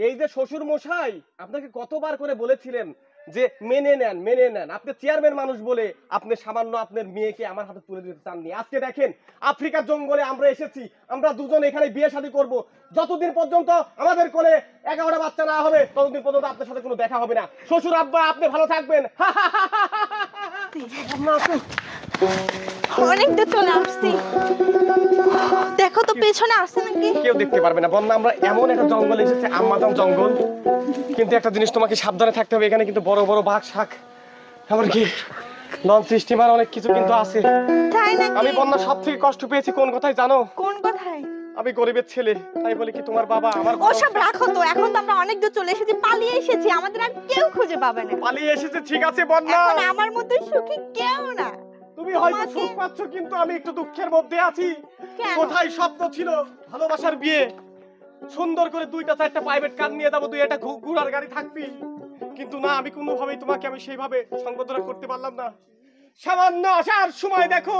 এই যে শ্বশুর মশাই আপনাকে কতবার করে বলেছিলেন যে মেনে নেন, আপনি চেয়ারম্যান মানুষ বলে আপনি সামান্য আপনার মেয়েকে আমার হাতে তুলে দিতে চাননি। আজকে দেখেন আফ্রিকার জঙ্গলে আমরা এসেছি, আমরা দুজন এখানে বিয়ে শাদী করব, যতদিন পর্যন্ত আমাদের কোলে 11টা বাচ্চা না হবে ততদিন পর্যন্ত আপনার সাথে কোনো দেখা হবে না। শ্বশুর আব্বা আপনি ভালো থাকবেন। অনেক দূর চলে আসছি, দেখো তো পেছনে আসছে নাকি। কেউ দেখতে পারবে না বন্যা, আমরা এমন একটা জঙ্গলে এসেছি, আমাজন জঙ্গল। কিন্তু একটা জিনিস তোমাকে সাবধানে থাকতে হবে, এখানে কিন্তু বড় বড় বাঘ শাক এমনকি লঞ্চ স্টিমার অনেক কিছু কিন্তু আছে। তাই নাকি? আমি বন্যা সব থেকে কষ্ট পেয়েছি কোন কথাই জানো? কোন কথায়? আমি গরিবের ছেলে, তাই বলে কি তোমার বাবা আমার ওসব রাখো তো, এখন তো আমরা অনেক দূর চলে এসেছি, পালিয়ে এসেছি, আমাদের আর কেউ খুঁজে পাবে না। পালিয়ে এসেছে ঠিক আছে বন্যা, এখন আমার মতো সুখী কেউ না। তুমি হয়তো সুখ পাচ্ছ কিন্তু আমি একটু দুঃখের মধ্যে আছি। কোথায় স্বপ্ন ছিল ভালোবাসার বিয়ে, সুন্দর করে 2টা 4টা প্রাইভেট কার নিয়ে যাবো, 2 একটা ঘোড়ার গাড়ি থাকবি, কিন্তু না, আমি কোনোভাবেই তোমাকে আমি সেইভাবে সংবর্ধনা করতে পারলাম না। সামান্য আসার সময় দেখো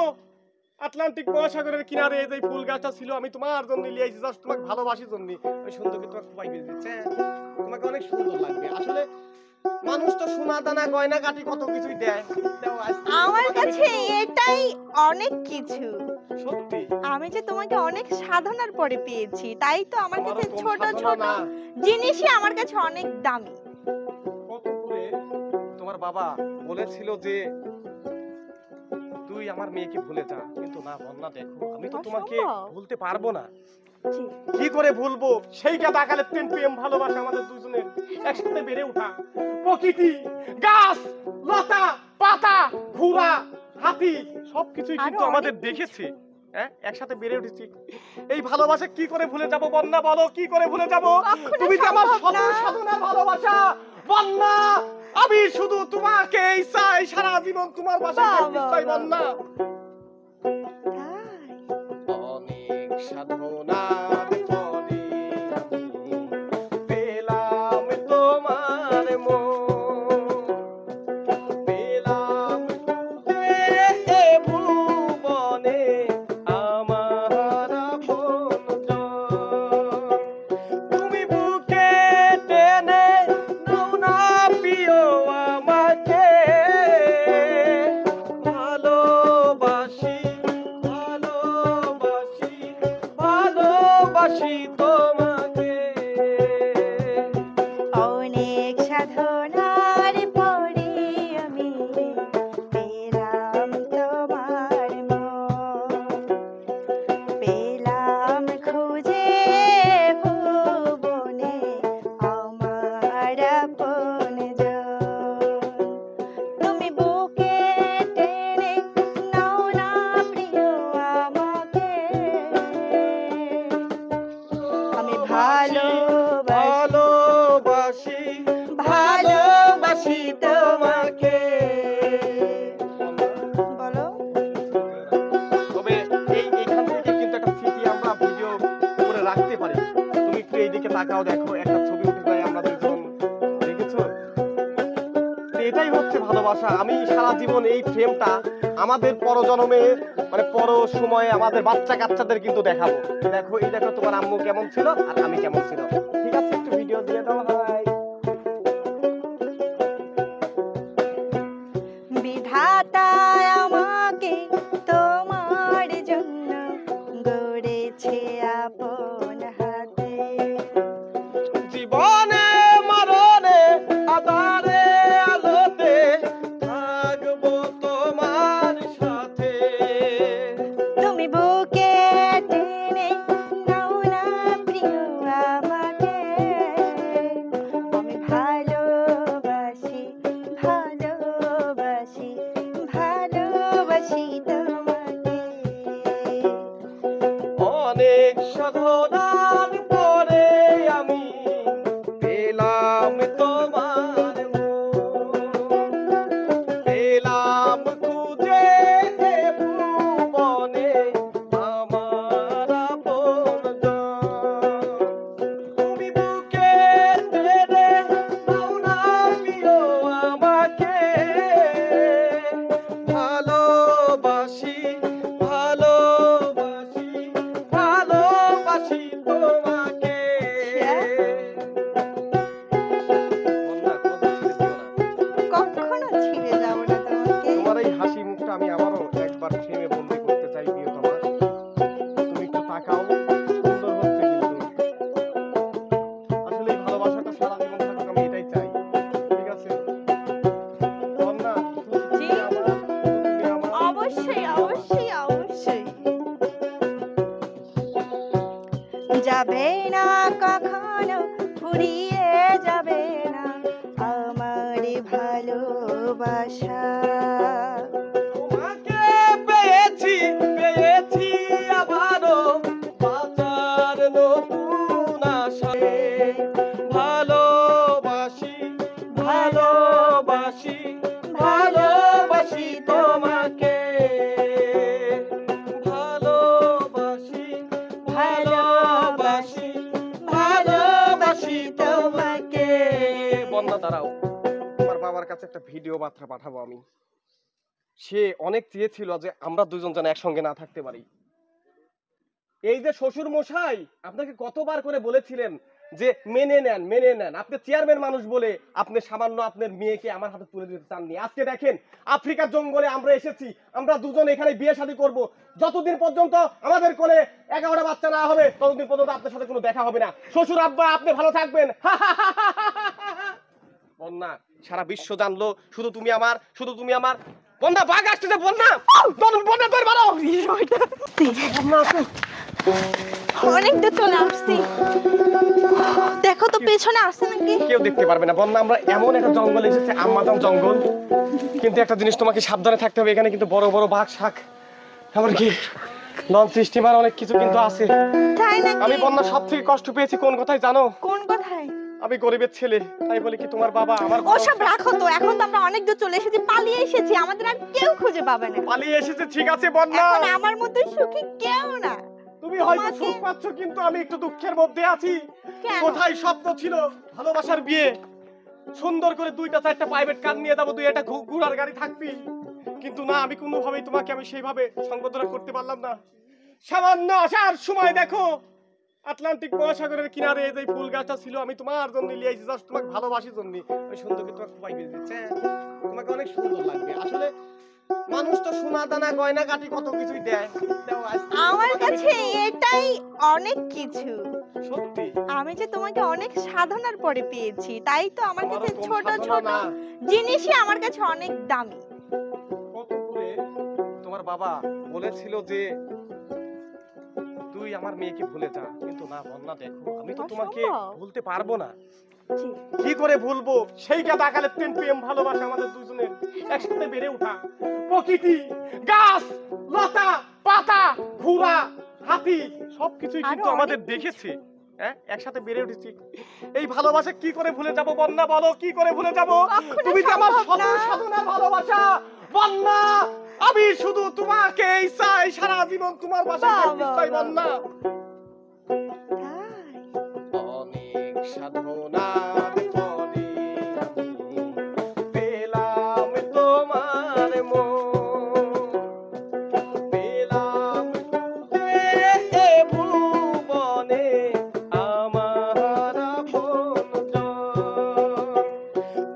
আটলান্টিক মহাসাগরের কিনারে যে ফুল গাছটা ছিল আমি তোমার জন্য নিয়ে আইছি, জাস্ট তোমাকে ভালোবাসির জন্য। ওই সুন্দরকে তোমাকে খুবই বেঁচে দিচ্ছে, তোমাকে অনেক সুন্দর লাগবে। আসলে মানুষ তো সোনা দানা গয়না কাটি কত কিছুই দেয়, আমার কাছে এটাই অনেক কিছু। সত্যি আমি যে তোমাকে অনেক সাধনার পরে পেয়েছি, তাই তো আমার কাছে ছোট ছোট না জিনিসই আমার কাছে অনেক দামি। কত করে তোমার বাবা বলেছিল যে তুই আমার মেয়েকে ভুলে যা, কিন্তু না বন্যা দেখো আমি তো তোমাকে ভুলতে পারবো না। কি করে ভুলবো? সেই কালে প্রেম ভালোবাসা আমাদের দুজনের একসাথে বেড়ে ওঠা, প্রকৃতি, গাছ লতা পাতা, ঘোড়া হাতি সবকিছুই কিন্তু আমাদের দেখেছি, একসাথে বেড়ে উঠেছি। এই ভালোবাসা কি করে ভুলে যাব বন্যা, বলো কি করে ভুলে যাব? তুমি যে আমার সাধনার ভালোবাসা বন্যা, আমি শুধু তোমাকেই চাই, সারা জীবন তোমার বাসায় থাকতে চাই বন্যা। অনেক সাধনার পরে পেলাম তোমার মন, পেলাম এ ভুবনে আমার আপনজন। তুমি বুকে টেনে নাও না প্রিয় আমাকে, ভালোবাসি ভালোবাসি ভালোবাসি তোমাকে। অনেক সাধনার পরে আমি পেলাম তোমার মন, পেলাম খুঁজে ভুবনে আমার আপনজন। তুমি বুকে টেনে নাও না প্রিয় আমাকে, আমি ভালোবাসি ভালোবাসি তোমাকে। বলো। তবে এইখান থেকে কিন্তু একটা স্মৃতি আমরা ভিডিও করে রাখতে পারি। তুমি একটু এইদিকে তাকাও, দেখো একটা ছবি উঠে যায় আমরা দুজন, দেখেছো? এটাই হচ্ছে ভালোবাসা। আমি সারা জীবন এই ফ্রেমটা আমাদের পরজন্মে মানে পর সময়ে আমাদের বাচ্চা কাচ্চাদের কিন্তু দেখাবো। দেখো এই দেখো তোমার আম্মু কেমন ছিল আর আমি কেমন ছিল। ঠিক আছে একটু ভিডিও দিয়ে দাও। হাই বিধাতা আমাকে তোমার জন্য গড়েছে আপন হাতে, জীবনে মরণে আধারে আলোতে থাকবো তোমার সাথে। তুমি বুকে টেনে নাও না প্রিয় আমাকে, যাবে না কখনো, ফুরিয়ে যাবে না আমার ভালোবাসা। তোমাকে পেয়েছি পেয়েছি আবারও বাঁচার নতুন আশায়, ভালোবাসি ভালোবাসি ভালোবাসি তোমাকে, ভালোবাসি ভালোবাসি ভালোবাসি তোমাকে। বন্যা দাঁড়াও, তোমার বাবার কাছে একটা ভিডিও বার্তা পাঠাবো আমি। সে অনেক চেয়েছিল যে আমরা দুজন যেন একসঙ্গে না থাকতে পারি। এই যে শ্বশুর মশাই আপনাকে কতবার করে বলেছিলেন যে মেনে নেন মেনে নেন, আপনি চেয়ারম্যান মানুষ বলে আপনি সামান্য আপনার মেয়েকে আমার হাতে তুলে দিতে চাননি। আজকে দেখেন আফ্রিকার জঙ্গলে আমরা এসেছি, আমরা দুজন এখানে বিয়ে শাদী করব। যতদিন পর্যন্ত আমাদের কোলে 11টা বাচ্চা না হবে ততদিন পর্যন্ত আপনার সাথে কোনো দেখা হবে না। শ্বশুর আব্বা আপনি ভালো থাকবেন। বন্যা সারা বিশ্ব জানলো শুধু তুমি আমার, শুধু তুমি আমার। বন্যা বাঘ আসতেছে, বন্যা বন্যা তোর মারো। অনেক দূর চলে আসছি, দেখো তো পেছনে আসছে নাকি। কেউ দেখতে পারবে না বন্যা, আমরা এমন একটা জঙ্গলে এসেছি, আমাজন জঙ্গল। কিন্তু একটা জিনিস তোমাকে সাবধানে থাকতে হবে, এখানে কিন্তু বড় বড় বাঘ শাক এমনকি লঞ্চ স্টিমার অনেক কিছু কিন্তু আছে। তাই নাকি? আমি বন্যা সব থেকে কষ্ট পেয়েছি কোন কথায় জানো? কোন কথায়? আমি গরিবের ছেলে, তাই বলে কি তোমার বাবা আমার ওসব রাখো তো, এখন তো আমরা অনেক দূর চলে এসেছি, পালিয়ে এসেছি, আমাদের আর কেউ খুঁজে পাবে না। পালিয়ে এসেছে ঠিক আছে বন্যা, এখন আমার মতো সুখী কেউ না। তুমি হয়তো সুখ পাচ্ছ কিন্তু আমি একটু দুঃখের মধ্যে আছি। কোথায় স্বপ্ন ছিল ভালোবাসার বিয়ে, সুন্দর করে 2টা 4টা প্রাইভেট কার নিয়ে যাবো, 2 একটা ঘোড়ার গাড়ি থাকবি, কিন্তু না আমি কোনোভাবেই তোমাকে আমি সেইভাবে সংবর্ধনা করতে পারলাম না। সামান্য আসার সময় দেখো আটলান্টিক মহাসাগরের কিনারে এই যে ফুল গাছটা ছিল আমি তোমার জন্য নিয়ে এসেছি, জাস্ট তোমাকে ভালোবাসির জন্য। আমি সুন্দর করে তোমাকে খুবাই দিচ্ছে, তোমাকে অনেক সুন্দর লাগবে। আসলে মানুষ তো সোনা দানা গয়না কাটি কত কিছুই দেয়, আমার কাছে এটাই অনেক কিছু। সত্যি আমি যে তোমাকে অনেক সাধনার পরে পেয়েছি, তাই তো আমার কাছে আমারও কম ছোট সাধনা ছোট না। জিনিসই আমার কাছে অনেক দামি। কত করে তোমার বাবা বলেছিল যে তুই আমার মেয়েকে ভুলে যা, কিন্তু না বন্যা দেখো আমি তো তোমাকে অসম্ভব। ভুলতে পারবো না। জি। কি করে ভুলবো? সেই কে তাকালে প্রেম ভালোবাসা আমাদের দুজনের একসাথে বেড়ে ওঠা, প্রকৃতি, গাছ, লতা, পাতা, ঘোড়া, হাতি সবকিছুই কিন্তু আরো আমাদের অনেক দেখেছি, হ্যাঁ একসাথে বেড়ে উঠেছি। এই ভালোবাসা কি করে ভুলে যাব বন্যা, বলো কি করে ভুলে যাব? কখনো তুমি যে আমার সম্ভব না। সাধনার ভালোবাসা বন্যা, আমি শুধু তোমাকেই চাই, সারা জীবন তোমার বাসায় থাকতে চাই বন্যা। তাই? অনেক সাধনার পরে আমি পেলাম তোমার মন, পেলাম এ ভুবনে আমার আপনজন।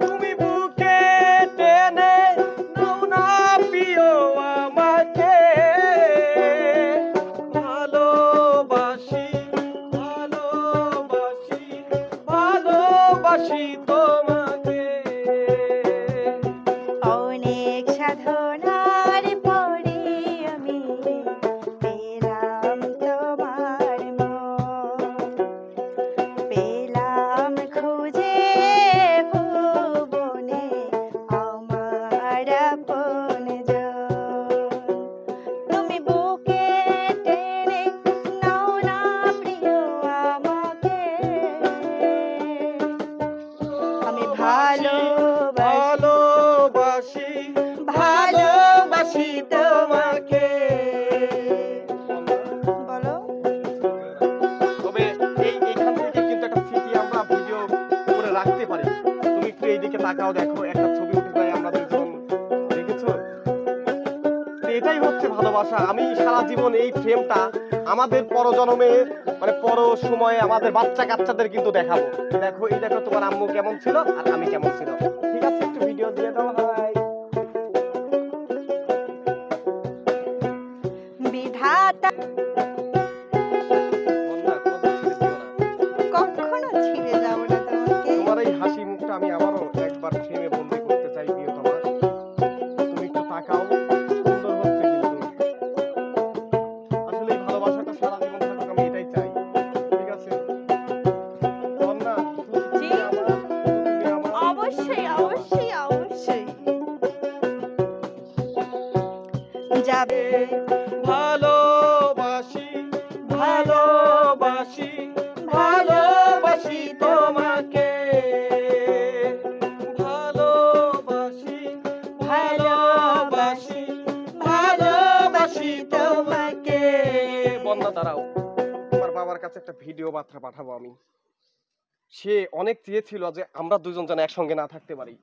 তুমি বুকে টেনে নাও না প্রিয় আমাকে, ভালোবাসি ভালোবাসি ভালোবাসি তোমাকে। অনেক সাধনার পরে আমি পেলাম তোমার মন, পেলাম খুঁজে ভুবনে আমার আপনজন। তুমি বুকে টেনে নাও না প্রিয় আমাকে, আমি ভালোবাসি ভালোবাসি তোমাকে। বলো। তবে এইখান থেকে কিন্তু একটা স্মৃতি আমরা ভিডিও করে রাখতে পারি। তুমি একটু এইদিকে তাকাও, দেখো একটা ছবি উঠে যায় আমরা দুজন, দেখেছো? তো এটাই হচ্ছে ভালোবাসা। আমি সারা জীবন এই ফ্রেমটা আমাদের পরজন্মে মানে পর সময়ে আমাদের বাচ্চা কাচ্চাদের কিন্তু দেখাবো। দেখো এই দেখো তোমার আম্মু কেমন ছিল আর আমি কেমন ছিল। ঠিক আছে একটু ভিডিও দিয়ে দাও ভাই। বিধাতা বন্যা, কোনোদিন ছেড়ে দিও না। কখনো ছিঁড়ে যাব না তোমাকে। তোমার এই হাসি মুখটা আমি আবারও একবার ফ্রেমে বন্দি করতে চাই প্রিয়তমা। তুমি একটু তাকাও, সুন্দর হচ্ছে কিন্তু। আসলে এই ভালোবাসাটা সারা জীবন থাকুক, আমি এটাই চাই। ঠিক আছে? কাছে একটা ভিডিও বার্তা পাঠাবো আমি। সে অনেক চেয়েছিল যে আমরা দুজন যেন একসঙ্গে না থাকতে পারি।